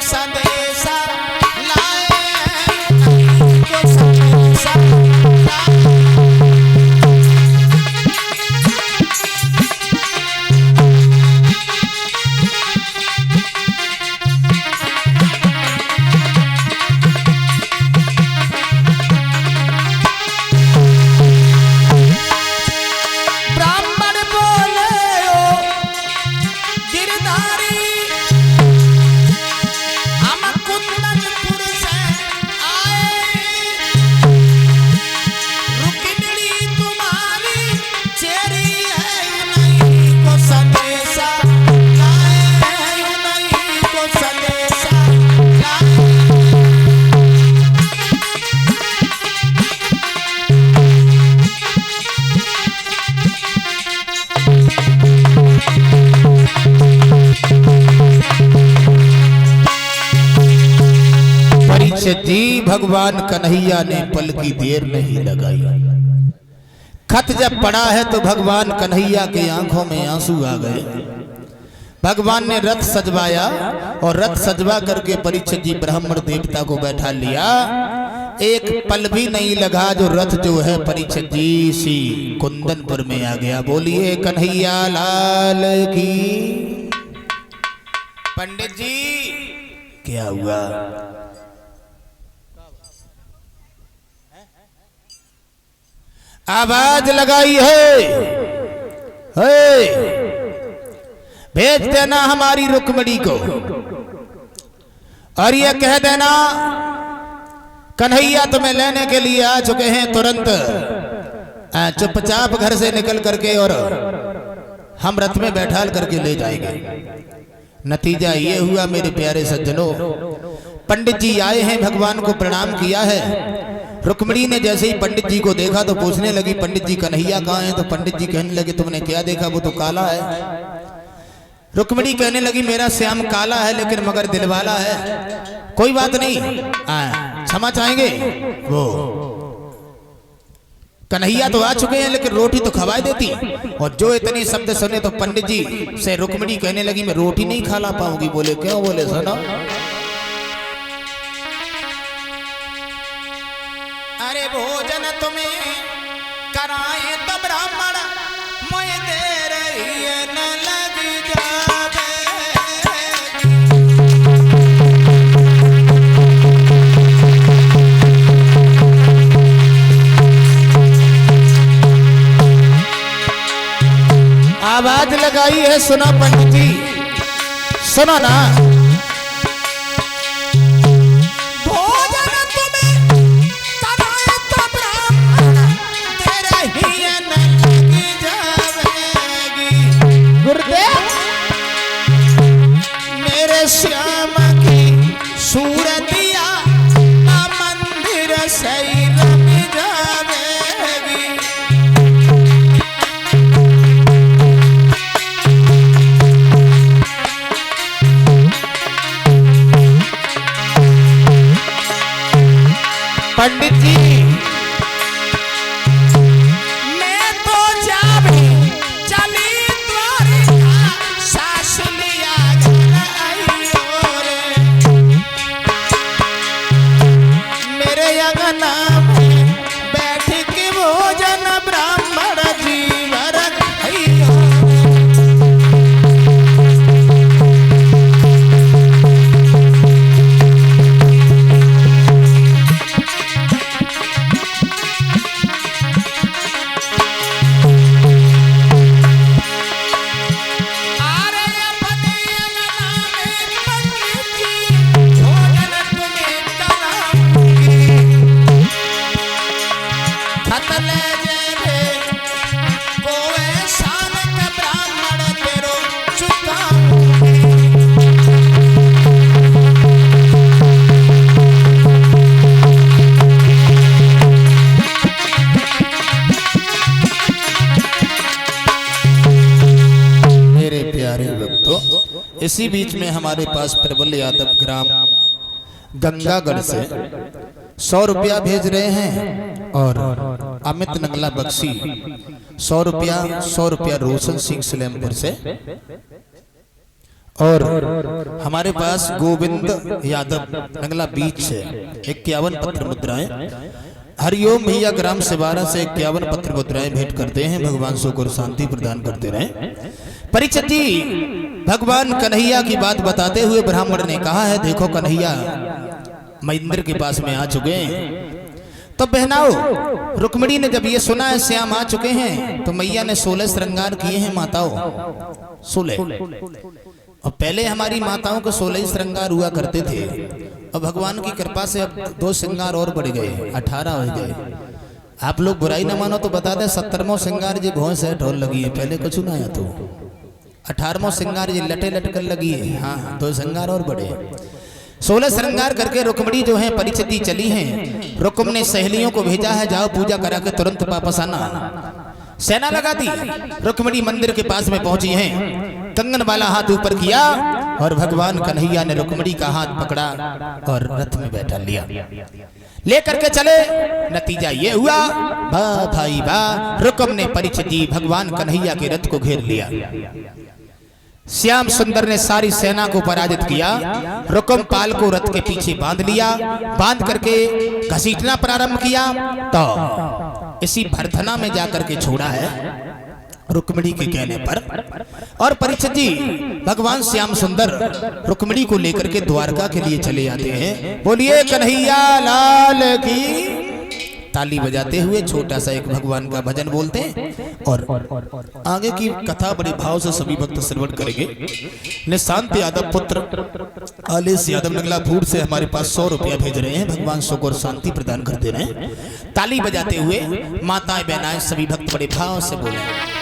संदेशा लाए नहीं को संदेशा जी भगवान कन्हैया ने पल की देर नहीं लगाई। खत जब पड़ा है तो भगवान कन्हैया की आंखों में आंसू आ गए। भगवान ने रथ सजवाया और रथ सजवा करके परीक्षित जी ब्राह्मण देवता को बैठा लिया। एक पल भी नहीं लगा जो रथ जो है परीक्षित जी सी कुंदनपुर में आ गया। बोलिए कन्हैया लाल की। पंडित जी क्या हुआ? आवाज लगाई है भेज देना हमारी रुक्मणी को और ये कह देना कन्हैया तुम्हें लेने के लिए आ चुके हैं। तुरंत चुपचाप घर से निकल करके और हम रथ में बैठा करके ले जाएंगे। नतीजा ये हुआ मेरे प्यारे सज्जनों, पंडित जी आए हैं, भगवान को प्रणाम किया है। रुक्मणी ने जैसे ही पंडित जी को देखा तो पूछने लगी पंडित जी कन्हैया कहाँ हैं? तो पंडित जी कहने लगे तुमने क्या देखा? वो तो काला है। रुक्मणी कहने लगी मेरा श्याम काला है लेकिन मगर दिलवाला है। कोई बात नहीं, क्षमा चाहेंगे। वो कन्हैया तो आ चुके हैं लेकिन रोटी तो खवा देती। और जो इतने शब्द सुने तो पंडित जी से रुक्मणी कहने लगी मैं रोटी नहीं खा ला पाऊंगी। बोले क्यों? बोले सुनो, अरे भोजन तुम्हें कराए तो ब्राह्मण मोय दे रही न लग जावे। आवाज लगाई है, सुनो पंडित जी, सुनो ना। श्याम की सूरतिया मंदिर सही रम जावेगी। पंडित जी मैं तो जावे चली द्वारिका सास लिया बैठ के भोजन ब्राह्मण जीवर इसी बीच में हमारे पास प्रबल यादव ग्राम गंगागढ़ से 100 रुपया भेज रहे हैं और अमित नंगला बख्शी 100 रुपया रोशन सिंह सलेमपुर से और हमारे पास गोविंद यादव नंगला बीच से 51 पत्र मुद्राएं, हरिओम भैया ग्राम सिवारा से 51 पत्र मुद्राएं भेंट करते हैं। भगवान सुख और शांति प्रदान करते रहे। परीक्षित जी भगवान कन्हैया की बात बताते हुए ब्राह्मण ने कहा है, देखो कन्हैया महेंद्र के पास में आ चुके हैं। तो बहनाओ, रुक्मिणी ने जब ये सुना है श्याम आ चुके हैं, तो मैया ने 16 श्रृंगार किए हैं माताओं, 16। और पहले हमारी माताओं को 16 ही श्रृंगार हुआ करते थे, और भगवान की कृपा से अब 2 श्रृंगार और बढ़ गए, 18 हो गए। आप लोग बुराई न मानो तो बता दें, 17वां श्रृंगार जी भौंस है ढोल लगी है, पहले कुछ ना आया तो 18वां श्रृंगार जी लटे लटकर लगी है। हाँ, 2 श्रृंगार और बढ़े। 16 श्रृंगार करके रुक्मिणी जो है परीक्षित जी चली हैं। रुक्म ने सहेलियों को भेजा है, जाओ पूजा करा के तुरंत वापस आना। सेना लगा दी। रुक्मिणी मंदिर के पास में पहुंची हैं। कंगन वाला हाथ ऊपर किया और भगवान कन्हैया ने रुक्मिणी का हाथ पकड़ा और रथ में बैठा लिया, लेकर के चले। नतीजा ये हुआ, वाह भाई वाह, रुक्म ने परीक्षित जी भगवान कन्हैया के रथ को घेर लिया। श्याम सुंदर ने सारी सेना को पराजित किया। रुक्म पाल को रथ के पीछे बांध लिया, बांध करके घसीटना प्रारंभ किया। तो इसी भरथना में जाकर के छोड़ा है रुक्मिणी के कहने पर। और परीक्षित जी भगवान श्याम सुंदर रुक्मिणी को लेकर के द्वारका के लिए चले आते हैं। बोलिए कन्हैया लाल की। ताली बजाते हुए छोटा सा एक भगवान का भजन बोलते हैं और आगे की कथा बड़े भाव से सभी भक्त श्रवण करेंगे। निशांत यादव पुत्र आलेश यादव नगलापुर से हमारे पास 100 रुपया भेज रहे हैं। भगवान सुख और शांति प्रदान करते रहे। ताली बजाते हुए माताएं बहनाएं सभी भक्त बड़े भाव से बोले।